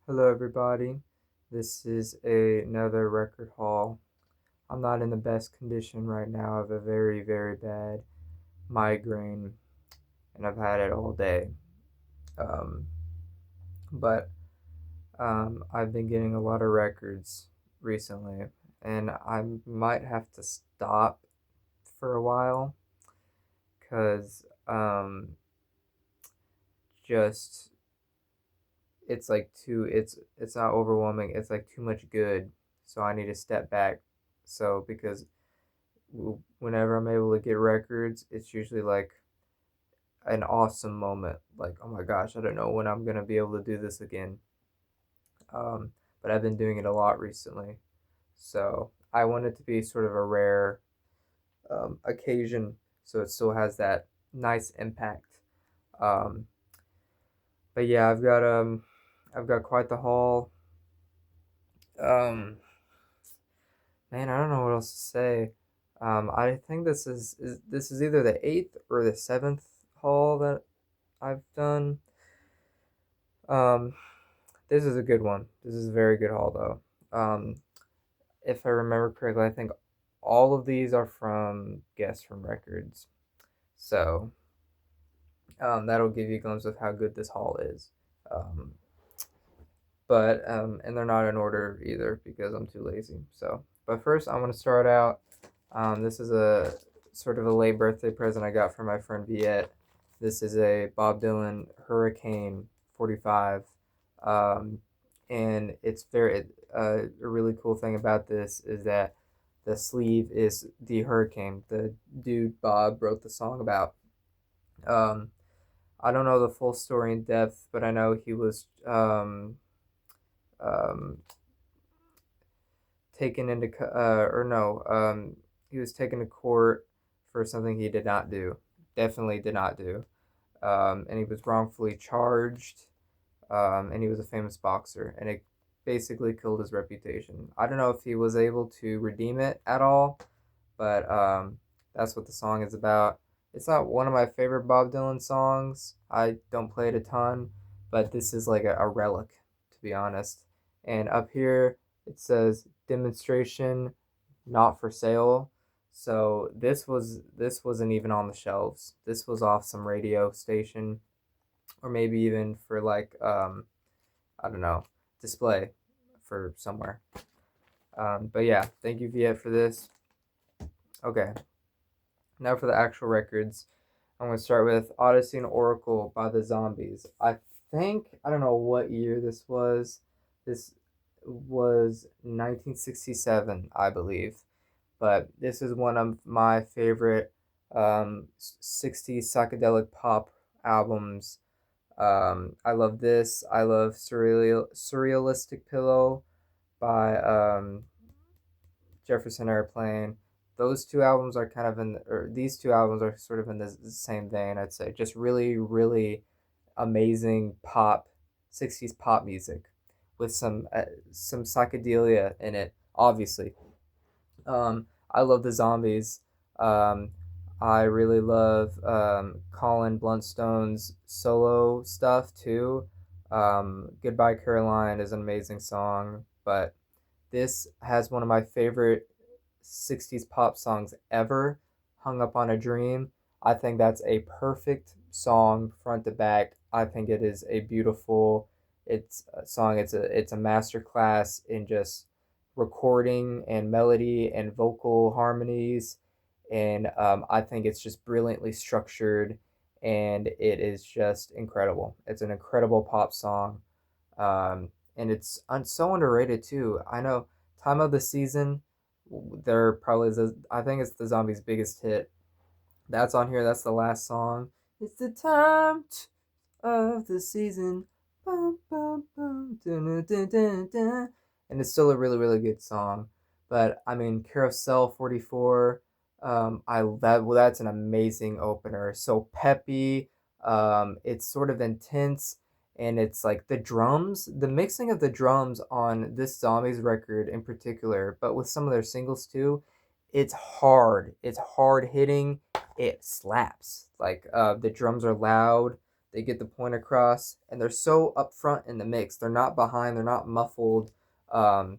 Hello, everybody. This is another record haul. I'm not in the best condition right now. I have a very, very bad migraine, and I've had it all day. Um, but I've been getting a lot of records recently, and I might have to stop for a while because just it's like it's not overwhelming. It's like too much good, so I need to step back. So because whenever I'm able to get records, it's usually like an awesome moment. Like, oh my gosh, I don't know when I'm gonna be able to do this again. Um, but I've been doing it a lot recently, so I want it to be sort of a rare occasion, so it still has that nice impact. Um, but yeah, I've got quite the haul. Um, Man, I don't know what else to say. I think this is either the eighth or the seventh haul that I've done. Um, this is a good one. This is a very good haul though. If I remember correctly, I think all of these are from Guestroom Records. So that'll give you a glimpse of how good this haul is. Um, but and they're not in order either because I'm too lazy. So, but first I want to start out. This is a sort of a late birthday present I got from my friend Viet. This is a Bob Dylan Hurricane 45. Um, and it's very, a really cool thing about this is that the sleeve is the hurricane the dude Bob wrote the song about. Um, I don't know the full story in depth, but I know he was um, taken into or no he was taken to court for something he did not do, definitely did not do, and he was wrongfully charged, and he was a famous boxer, and it basically killed his reputation. I don't know if he was able to redeem it at all, but that's what the song is about. It's not one of my favorite Bob Dylan songs. I don't play it a ton, but this is like a relic, to be honest. And up here it says demonstration not for sale. So this wasn't even on the shelves. This was off some radio station, or maybe even for like I don't know, display for somewhere. But yeah, thank you Viet for this. Okay, now for the actual records. I'm going to start with Odyssey and Oracle by the Zombies. I don't know what year this was. This was 1967, I believe. But this is one of my favorite 60s psychedelic pop albums. I love this. I love Surrealistic Pillow by Jefferson Airplane. Those two albums are kind of or these two albums are sort of in the same vein, I'd say. Just really, really amazing pop, 60s pop music with some psychedelia in it, obviously. I love the Zombies. Um, I really love Colin Bluntstone's solo stuff too. Goodbye Caroline is an amazing song, but this has one of my favorite 60s pop songs ever, Hung Up on a Dream. I think that's a perfect song front to back. I think it is a beautiful it's a song. It's a master class in just recording and melody and vocal harmonies, and I think it's just brilliantly structured, and it is just incredible. It's an incredible pop song, and it's so underrated too. I know Time of the Season, they're probably I think it's the Zombies' biggest hit. That's on here. That's the last song. It's the time of the season. Bum, bum, bum, dun, dun, dun, dun. And it's still a really, really good song. But I mean, Carousel 44, that's an amazing opener. So peppy, it's sort of intense, and it's like the mixing of the drums on this Zombies record in particular, but with some of their singles too, it's hard. It's hard hitting. It slaps. Like the drums are loud, They get the point across, and they're so upfront in the mix. They're not behind. They're not muffled. Um,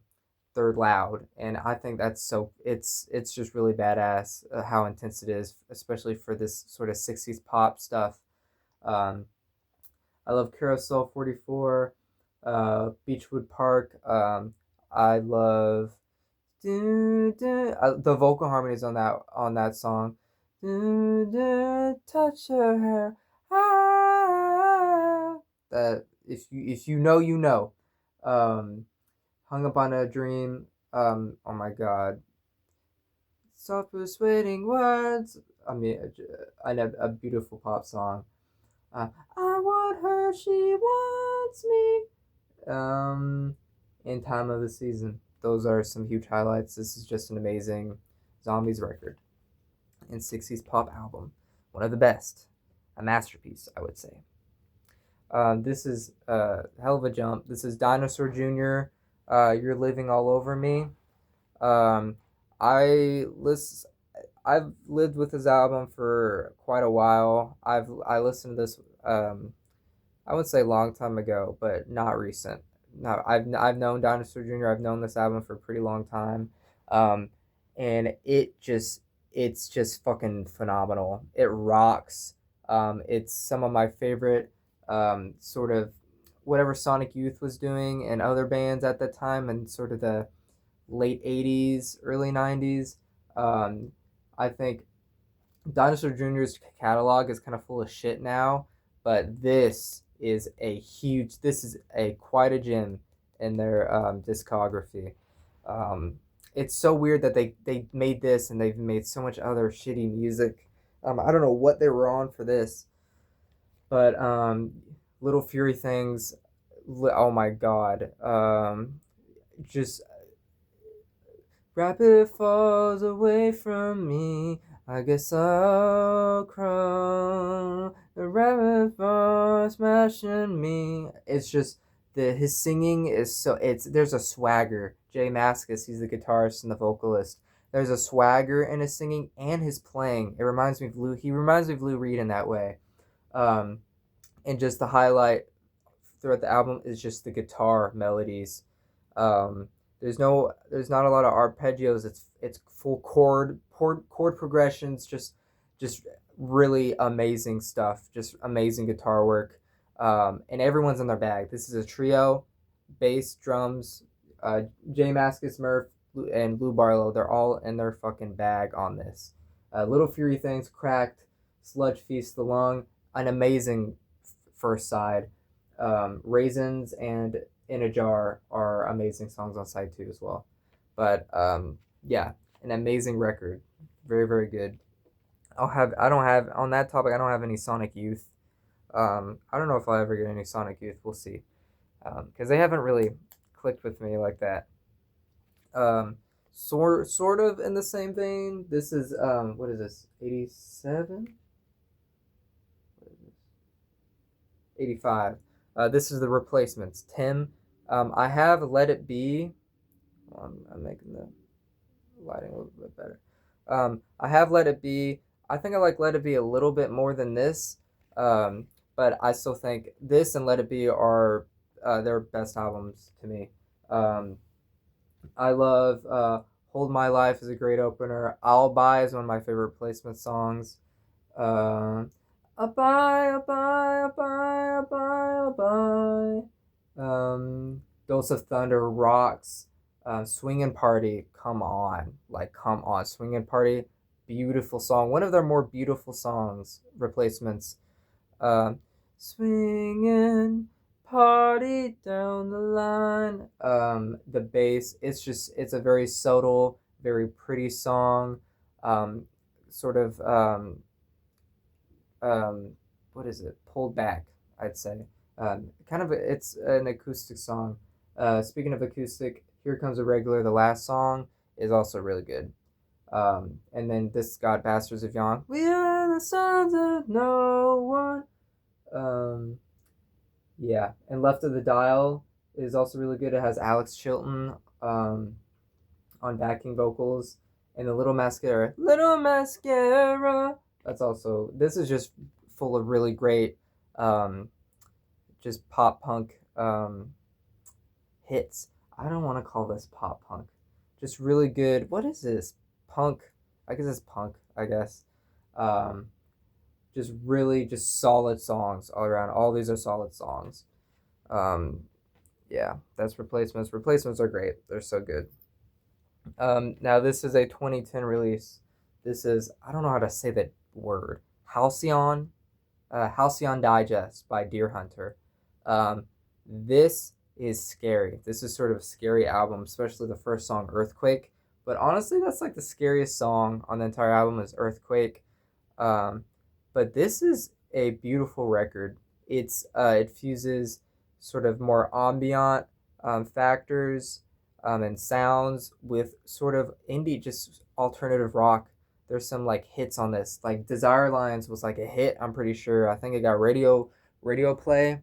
they're loud, and I think that's so. It's just really badass how intense it is, especially for this sort of '60s pop stuff. Um, I love Carousel 44, Beechwood Park. I love the vocal harmonies on that song. Touch her hair. Ah, that if you know you know. Hung up on a dream. Oh my god, soft persuading words. I mean, I know a beautiful pop song. Uh, I want her, she wants me. Um, in Time of the Season. Those are some huge highlights. This is just an amazing Zombies record and '60s pop album. One of the best. A masterpiece, I would say. This is a hell of a jump. This is Dinosaur Jr. You're Living All Over Me. Um, I list, I've lived with this album for quite a while. I listened to this I would say long time ago, but not recent. No, I've known Dinosaur Jr. I've known this album for a pretty long time, um, and it's just fucking phenomenal. It rocks. It's some of my favorite sort of whatever Sonic Youth was doing and other bands at the time, and sort of the late '80s, early '90s. Um, I think Dinosaur Jr.'s catalog is kind of full of shit now, but this is a quite a gem in their discography. Um, it's so weird that they made this and they've made so much other shitty music. I don't know what they were on for this, but Little Fury Things, oh my god, just rapid falls away from me. I guess I'll cry. The rabbit falls smashing me. It's just his singing is so it's there's a swagger. Jay Mascis, he's the guitarist and the vocalist. There's a swagger in his singing and his playing. It reminds me of Lou. He reminds me of Lou Reed in that way. Um, and just the highlight throughout the album is just the guitar melodies. Um, there's not a lot of arpeggios. It's full chord progressions. Just really amazing stuff. Just amazing guitar work. And everyone's in their bag. This is a trio, bass, drums, Jay Mascis, Murph, and Lou Barlow. They're all in their fucking bag on this. Little Fury Things, Cracked, Sludge Feast the Lung, an amazing first side. Raisins and In a Jar are amazing songs on side two as well. But yeah, an amazing record. Very, very good. I don't have on that topic I don't have any Sonic Youth. I don't know if I'll ever get any Sonic Youth. We'll see. Because they haven't really clicked with me like that. Sort of in the same vein. This is what is this? 87? 85. This is the Replacements. Tim. I have Let It Be. I'm making the lighting a little bit better. I have Let It Be. I think I like Let It Be a little bit more than this. But I still think this and Let It Be are their best albums to me. Um, I love Hold My Life is a great opener. I'll Buy is one of my favorite Replacement songs. Uh, a buy, a buy, a buy, a buy, a buy. Dose of Thunder rocks. Swingin' Party, come on. Like, come on. Swingin' Party, beautiful song. One of their more beautiful songs, Replacements. Um, Swingin' Party down the line. The bass, it's a very subtle, very pretty song. Um, sort of, um, what is it? Pulled back, I'd say. It's an acoustic song. Speaking of acoustic, Here Comes a Regular, the last song, is also really good. And then This God Bastards of Young. We are the sons of no one. Yeah, and Left of the Dial is also really good. It has Alex Chilton on backing vocals, and the Little Mascara. That's also this is just full of really great um, just pop punk hits. I don't want to call this pop punk. Just really good. What is this? Punk. I guess it's punk. I guess. Um, just really just solid songs all around. All these are solid songs. Um, yeah, that's Replacements. Replacements are great. They're so good. Now this is a 2010 release. This is I don't know how to say that word. Halcyon, Halcyon Digest by Deer Hunter. Um, this is scary. This is sort of a scary album, especially the first song, Earthquake. But honestly, that's like the scariest song on the entire album is Earthquake. Um, but this is a beautiful record. It fuses sort of more ambient factors and sounds with sort of indie, just alternative rock. There's some like hits on this. Like Desire Lines was like a hit. I'm pretty sure. I think it got radio play.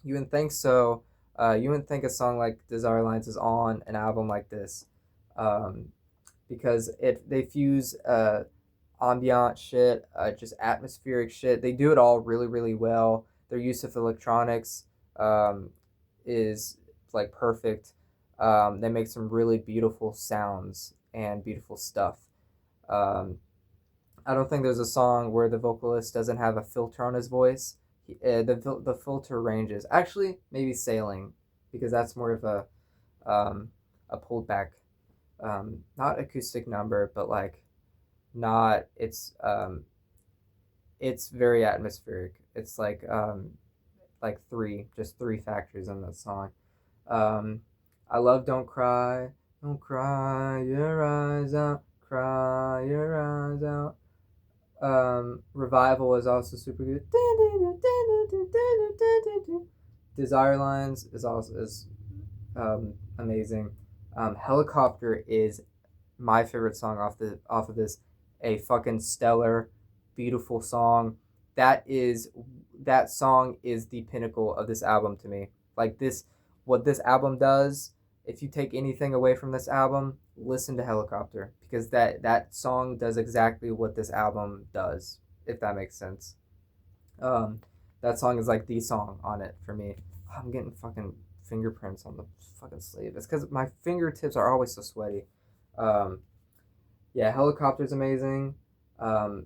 You wouldn't think so. You wouldn't think a song like Desire Lines is on an album like this, um, because they fuse ambient shit, just atmospheric shit. They do it all really, really well. Their use of electronics um, is like perfect. They make some really beautiful sounds and beautiful stuff. Um, I don't think there's a song where the vocalist doesn't have a filter on his voice. The filter ranges. Actually, maybe Sailing, because that's more of a pulled back, not acoustic number, but like not it's very atmospheric. It's like just three factors in that song. Um, I love Don't Cry Your Eyes Out, Cry Your Eyes Out. Revival is also super good. Desire Lines is amazing. Helicopter is my favorite song off of this. A fucking stellar, beautiful song. That song is the pinnacle of this album to me. Like this, what this album does. If you take anything away from this album, listen to Helicopter because that song does exactly what this album does. If that makes sense. Um, that song is like the song on it for me. I'm getting fucking fingerprints on the fucking sleeve. It's because my fingertips are always so sweaty. Um, yeah, Helicopter's amazing. Um,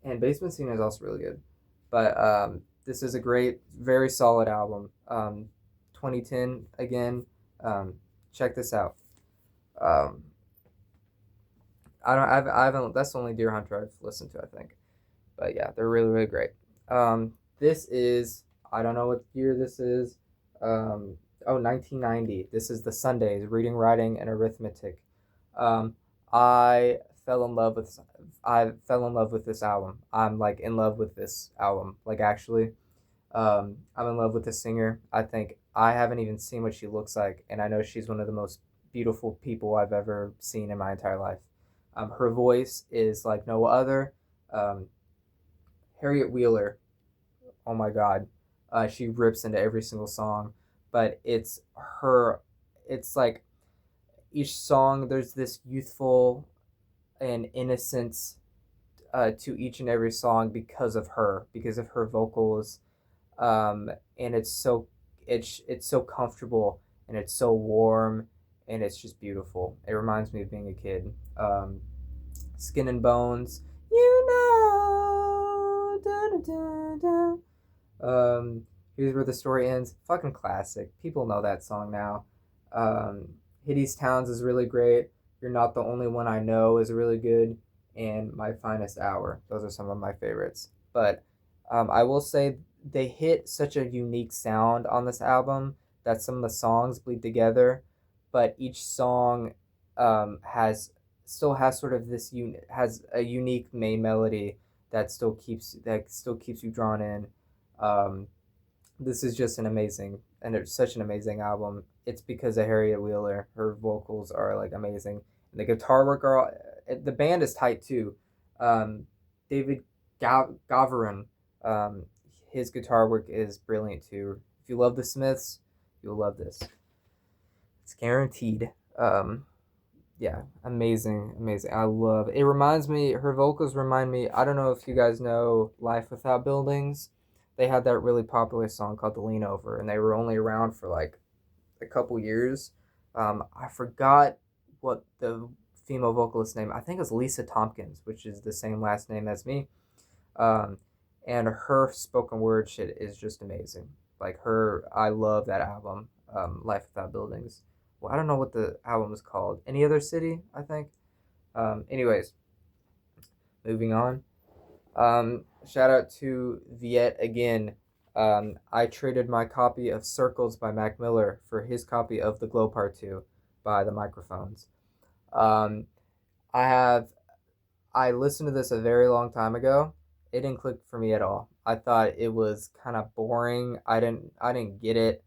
and Basement Scene is also really good. But this is a great, very solid album. 2010 again. Um, check this out. Um, I haven't. That's the only Deer Hunter I've listened to. I think. But yeah, they're really, really great. This is I don't know what year this is. Um, 1990. This is the Sundays Reading, Writing, and Arithmetic. Um, I fell in love with I fell in love with this album. I'm like in love with this album. Like actually, I'm in love with the singer. I think I haven't even seen what she looks like, and I know she's one of the most beautiful people I've ever seen in my entire life. Her voice is like no other. Um, Harriet Wheeler, oh my god, she rips into every single song, but her. It's like each song there's this youthful and innocence to each and every song because of her vocals, and it's so comfortable and it's so warm and it's just beautiful. It reminds me of being a kid. Skin and Bones, you know. Da, da, da, da. Here's Where the Story Ends. Fucking classic. People know that song now. Hitty's Towns is really great. You're Not the Only One I Know is really good. And My Finest Hour. Those are some of my favorites. But I will say they hit such a unique sound on this album that some of the songs bleed together, but each song has still has sort of this has a unique main melody that still keeps you drawn in. Um, this is just an amazing and it's such an amazing album. It's because of Harriet Wheeler. Her vocals are like amazing, and the guitar work are the band is tight too. Um, David Gavarin, um, his guitar work is brilliant too. If you love the Smiths, you'll love this. It's guaranteed. Yeah, amazing, amazing. I love it. It reminds me. Her vocals remind me. I don't know if you guys know Life Without Buildings. they had that really popular song called "The Lean Over," and they were only around for like a couple years. I forgot what the female vocalist name. I think it was Lisa Tompkins, which is the same last name as me. Um, and her spoken word shit is just amazing. Like her, I love that album, Life Without Buildings. Well, I don't know what the album is called. Any Other City, I think. Anyways, moving on. Shout out to Viet again. I traded my copy of Circles by Mac Miller for his copy of The Glow Part 2 by The Microphones. Um, I have I listened to this a very long time ago. It didn't click for me at all. I thought it was kind of boring. I didn't get it.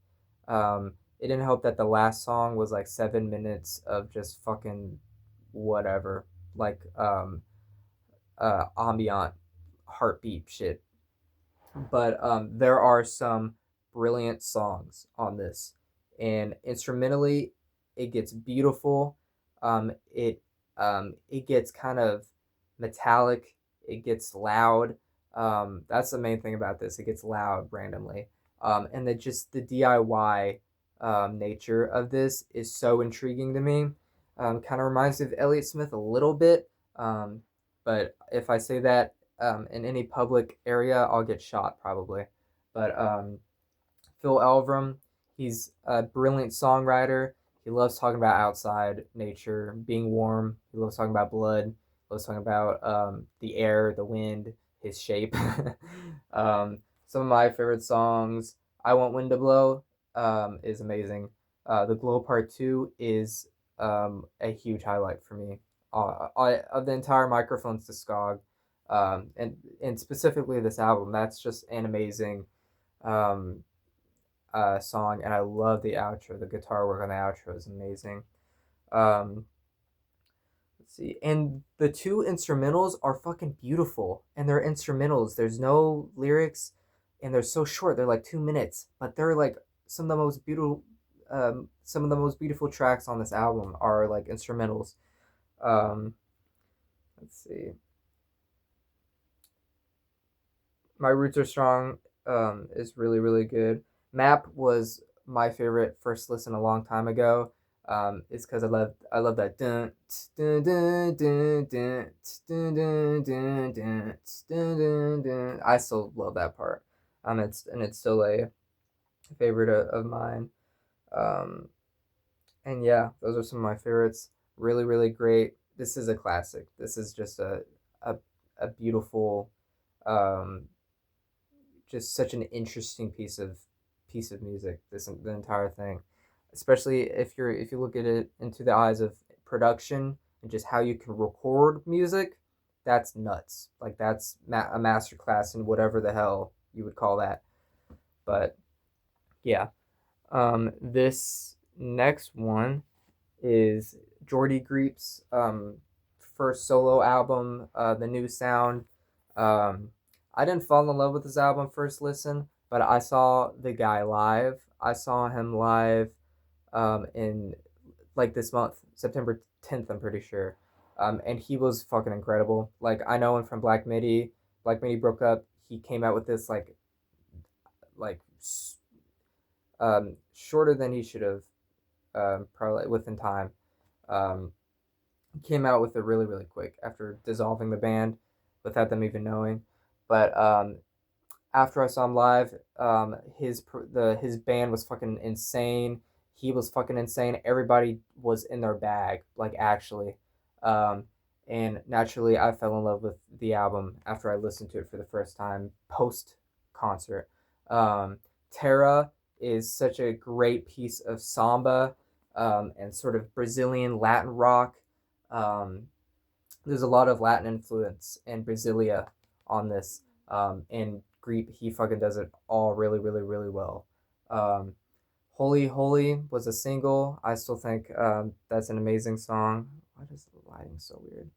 It didn't help that the last song was like 7 minutes of just fucking whatever, like ambient heartbeat shit. But there are some brilliant songs on this, and instrumentally, it gets beautiful. It gets kind of metallic. It gets loud. That's the main thing about this. It gets loud randomly, and the DIY nature of this is so intriguing to me. Kind of reminds me of Elliott Smith a little bit, but if I say that in any public area, I'll get shot probably. But Phil Elverum, he's a brilliant songwriter. He loves talking about outside nature, being warm. He loves talking about blood. He loves talking about the air, the wind, his shape. Some of my favorite songs, I Want Wind to Blow, is amazing. The Glow Part 2 is a huge highlight for me. Of the entire Microphones discog, and specifically this album. That's just an amazing um, song, and I love the outro. The guitar work on the outro is amazing. Um, let's see, and the two instrumentals are fucking beautiful, and they're instrumentals. There's no lyrics, and they're so short. They're like 2 minutes, but they're like some of the most beautiful. Some of the most beautiful tracks on this album are like instrumentals. Um, let's see. My Roots Are Strong is really, really good. Map was my favorite first listen a long time ago. It's because I love that dun dun dun dun dun dun dun dun dun dun dun. I still love that part. It's still a favorite of mine. Um, and yeah, those are some of my favorites. Really, really great. This is a classic. This is just a, a beautiful um, just such an interesting piece of music. This the entire thing, especially if you look at it into the eyes of production and just how you can record music. That's nuts. Like that's a master class in whatever the hell you would call that. But yeah, this next one is Jordy Greep's first solo album, The New Sound. Um, I didn't fall in love with this album first listen, but I saw the guy live. I saw him live in like this month, September 10th, I'm pretty sure. And he was fucking incredible. Like I know him from Black Midi. Black Midi broke up. He came out with this like shorter than he should have, probably within time. Um, came out with it really really quick after dissolving the band without them even knowing. But after I saw him live, his band was fucking insane. He was fucking insane. Everybody was in their bag, like actually. Um, and naturally, I fell in love with the album after I listened to it for the first time post concert. Terra is such a great piece of samba, and sort of Brazilian Latin rock. Um, there's a lot of Latin influence and Brasilia on this. And Greep, he fucking does it all really, really, really well. Um, Holy Holy was a single. I still think that's an amazing song. Why is the lighting so weird?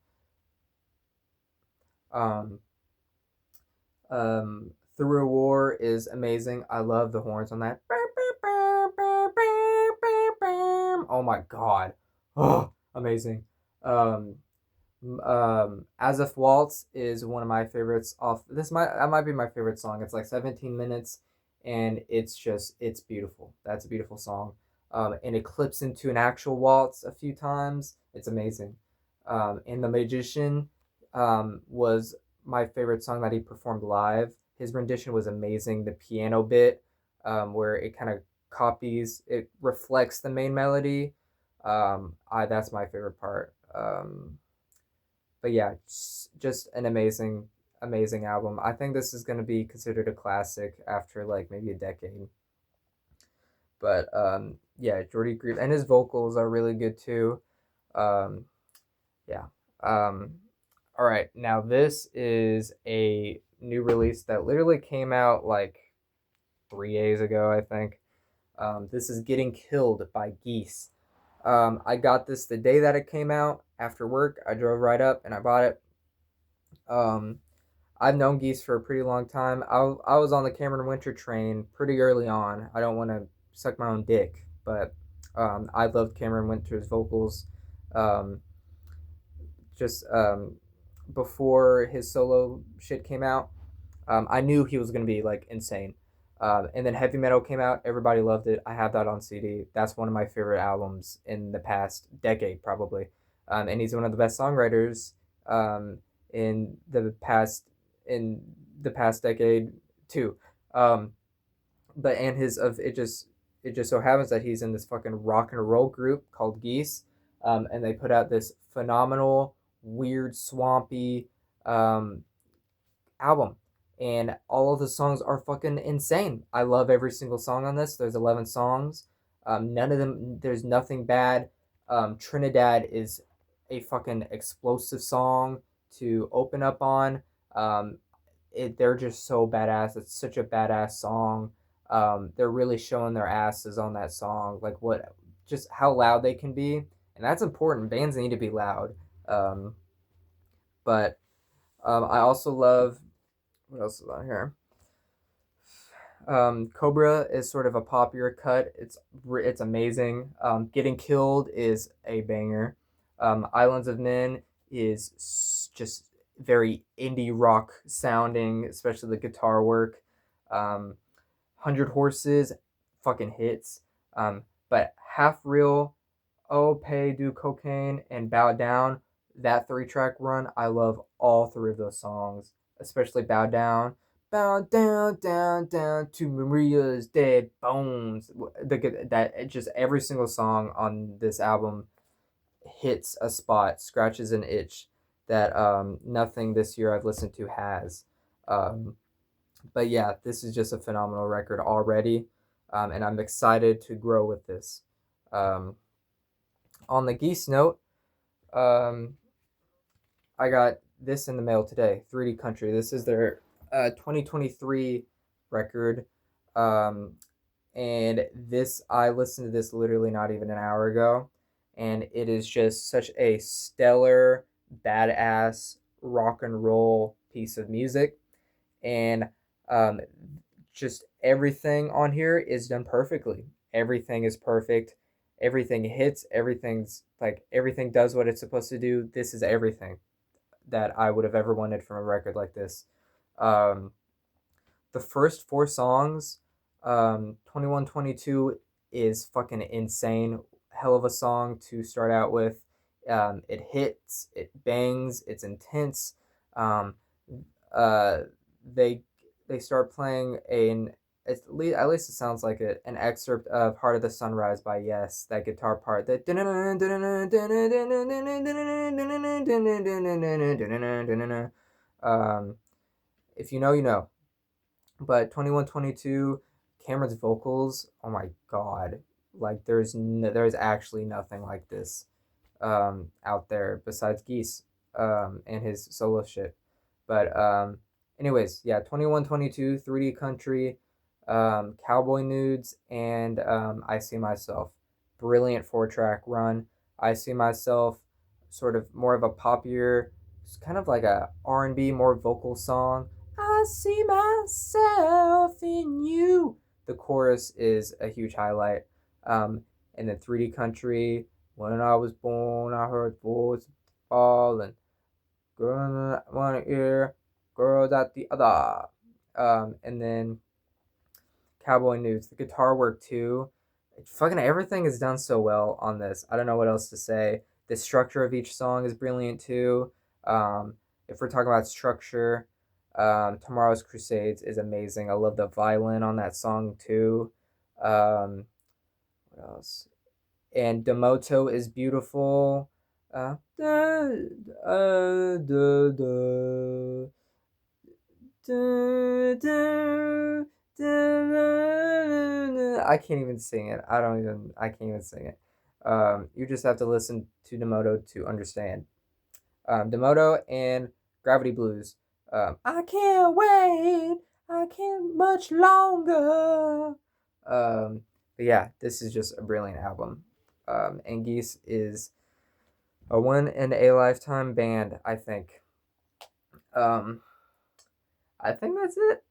Um, Through a War is amazing. I love the horns on that. Oh my god. Oh, amazing. Um, As If Waltz is one of my favorites off this might that might be my favorite song. It's like 17 minutes and it's beautiful. That's a beautiful song. And it clips into an actual waltz a few times. It's amazing. And The Magician was my favorite song that he performed live. His rendition was amazing. The piano bit, where it kind of copies, it reflects the main melody. I That's my favorite part. But yeah, just an amazing album. I think this is going to be considered a classic after like maybe a decade. But yeah, Jordy Grieve and his vocals are really good too. Um, yeah. Um, all right, now this is a new release that literally came out like 3 days ago, I think. This is Getting Killed by Geese. I got this the day that it came out after work. I drove right up and I bought it. Um, I've known Geese for a pretty long time. I was on the Cameron Winter train pretty early on. I don't want to suck my own dick, but I loved Cameron Winter's vocals. Um, just before his solo shit came out, I knew he was gonna be like insane. And then Heavy Metal came out. Everybody loved it. I have that on CD. That's one of my favorite albums in the past decade, probably. And he's one of the best songwriters um, in the past in the past decade too. Um, but and his of it just so happens that he's in this fucking rock and roll group called Geese, and they put out this phenomenal, weird, swampy um, album, and all of the songs are fucking insane. I love every single song on this. There's 11 songs. None of them. There's nothing bad. Trinidad is a fucking explosive song to open up on. Um, they're just so badass. It's such a badass song. They're really showing their asses on that song, like what, just how loud they can be, and that's important. Bands need to be loud. Um, but I also love what else is on here. Cobra is sort of a popular cut. It's amazing. Getting Killed is a banger. Islands of Men is just very indie rock sounding, especially the guitar work. 100 Horses, fucking hits. But Half Real, Oh Pay Do Cocaine, and Bow Down, that 3 track run, I love all three of those songs, especially Bow Down. Bow down, down, down to Maria's dead bones. That just every single song on this album hits a spot, scratches an itch that nothing this year I've listened to has. Um, but yeah, this is just a phenomenal record already, and I'm excited to grow with this. Um, on the Geese note, um, I got this in the mail today. 3D Country. This is their 2023 record, um, and this I listened to this literally not even an hour ago, and it is just such a stellar, badass rock and roll piece of music, and um, just everything on here is done perfectly. Everything is perfect. Everything hits. Everything does what it's supposed to do. This is everything that I would have ever wanted from a record like this. Um, the first 4 songs, 21, 22 is fucking insane. Hell of a song to start out with. It hits, it bangs, it's intense. Um, uh, they they start playing at least it sounds like it, an excerpt of Heart of the Sunrise by Yes, that guitar part, that if you know, you know. But 21, 22, Cameron's vocals, oh my god, like there's actually nothing like this out there besides Geese and his solo shit. But anyways, yeah, 21, 22, 3D Country, Cowboy Nudes, and I See Myself. Brilliant 4 track run. I See Myself, sort of more of a poppier, kind of like a R&B, more vocal song. I see myself in you. The chorus is a huge highlight. And then 3D Country, when I was born, I heard voices falling. girl in one ear, girls at the other. And then Cowboy Newts, the guitar work too. Fucking everything is done so well on this. I don't know what else to say. The structure of each song is brilliant too. Um, if we're talking about structure, Tomorrow's Crusades is amazing. I love the violin on that song too. What else? And Demoto is beautiful. Da, da, da, I can't even sing it. I can't even sing it. You just have to listen to Demoto to understand. Demoto and Gravity Blues. I can't wait. I can't much longer. But yeah, this is just a brilliant album. And Geese is a one in a lifetime band, I think. Um, I think that's it.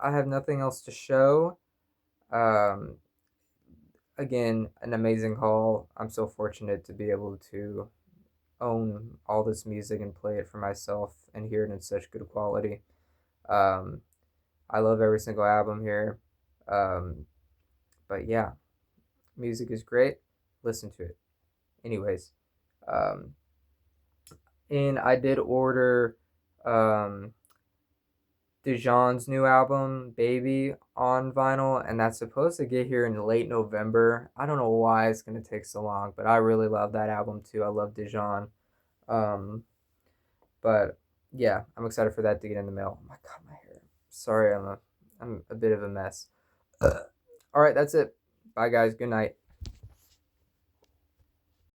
I have nothing else to show. Um, Again, an amazing haul. I'm so fortunate to be able to own all this music and play it for myself and hear it in such good quality. Um, I love every single album here. Um, but yeah, music is great. Listen to it. Anyways, um, and I did order um, Dijon's new album, Baby, on vinyl, and that's supposed to get here in late November. I don't know why it's gonna take so long, but I really love that album too. I love Dijon. Um, but yeah, I'm excited for that to get in the mail. Oh my god, my hair. Sorry, I'm a bit of a mess. All right, that's it. Bye guys. Good night.